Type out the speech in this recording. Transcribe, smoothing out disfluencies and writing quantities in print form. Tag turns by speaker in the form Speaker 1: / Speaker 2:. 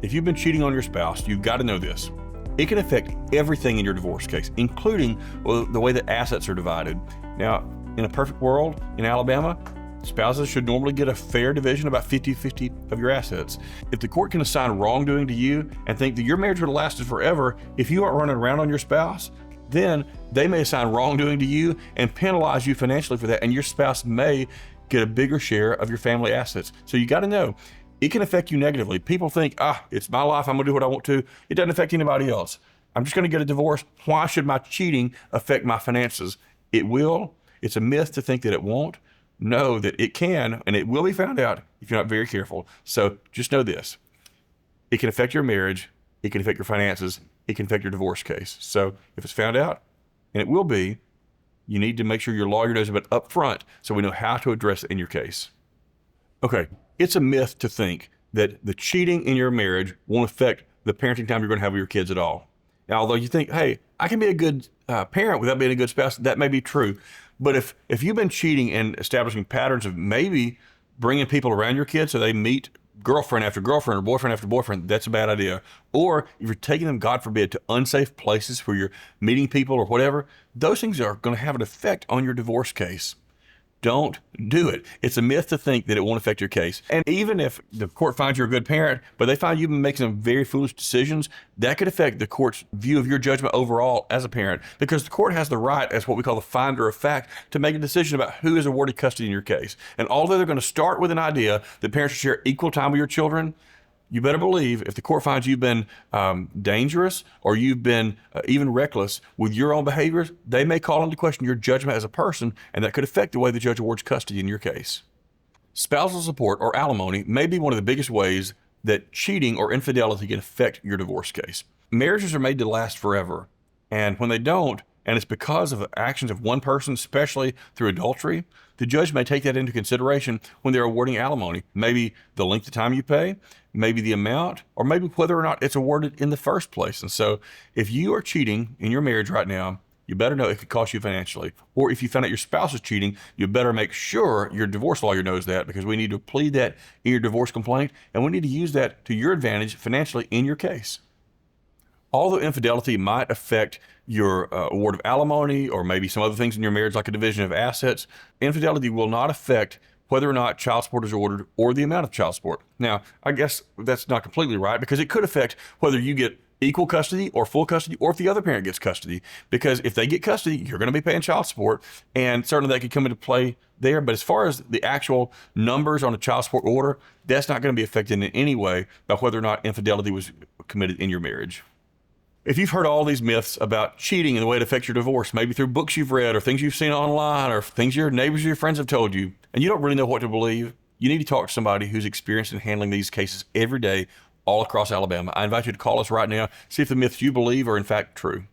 Speaker 1: If you've been cheating on your spouse, you've got to know this. It can affect everything in your divorce case, including the way that assets are divided. Now, in a perfect world in Alabama, spouses should normally get a fair division, about 50-50 of your assets. If the court can assign wrongdoing to you and think that your marriage would have lasted forever if you aren't running around on your spouse, then they may assign wrongdoing to you and penalize you financially for that, and your spouse may get a bigger share of your family assets. So you got to know, it can affect you negatively. People think, it's my life, I'm gonna do what I want to. It doesn't affect anybody else. I'm just gonna get a divorce. Why should my cheating affect my finances? It will. It's a myth to think that it won't. Know that it can, and it will be found out if you're not very careful. So just know this. It can affect your marriage. It can affect your finances. It can affect your divorce case. So if it's found out, and it will be, you need to make sure your lawyer knows about it up front so we know how to address it in your case. Okay, it's a myth to think that the cheating in your marriage won't affect the parenting time you're going to have with your kids at all. Now, although you think, hey, I can be a good parent without being a good spouse, that may be true. But if you've been cheating and establishing patterns of maybe bringing people around your kids so they meet girlfriend after girlfriend or boyfriend after boyfriend, that's a bad idea. Or if you're taking them, God forbid, to unsafe places where you're meeting people or whatever, those things are going to have an effect on your divorce case. Don't do it. It's a myth to think that it won't affect your case. And even if the court finds you're a good parent, but they find you've been making some very foolish decisions, that could affect the court's view of your judgment overall as a parent, because the court has the right, as what we call the finder of fact, to make a decision about who is awarded custody in your case. And although they're going to start with an idea that parents should share equal time with your children, you better believe if the court finds you've been dangerous or you've been even reckless with your own behaviors, they may call into question your judgment as a person, and that could affect the way the judge awards custody in your case. Spousal support or alimony may be one of the biggest ways that cheating or infidelity can affect your divorce case. Marriages are made to last forever, and when they don't, and it's because of the actions of one person, especially through adultery, the judge may take that into consideration when they're awarding alimony. Maybe the length of time you pay, maybe the amount, or maybe whether or not it's awarded in the first place. And so if you are cheating in your marriage right now, you better know it could cost you financially. Or if you find out your spouse is cheating, you better make sure your divorce lawyer knows that, because we need to plead that in your divorce complaint, and we need to use that to your advantage financially in your case. Although infidelity might affect your award of alimony or maybe some other things in your marriage like a division of assets, infidelity will not affect whether or not child support is ordered or the amount of child support. Now, I guess that's not completely right, because it could affect whether you get equal custody or full custody, or if the other parent gets custody. Because if they get custody, you're going to be paying child support, and certainly that could come into play there. But as far as the actual numbers on a child support order, that's not going to be affected in any way by whether or not infidelity was committed in your marriage. If you've heard all these myths about cheating and the way it affects your divorce, maybe through books you've read or things you've seen online or things your neighbors or your friends have told you, and you don't really know what to believe, you need to talk to somebody who's experienced in handling these cases every day all across Alabama. I invite you to call us right now, see if the myths you believe are in fact true.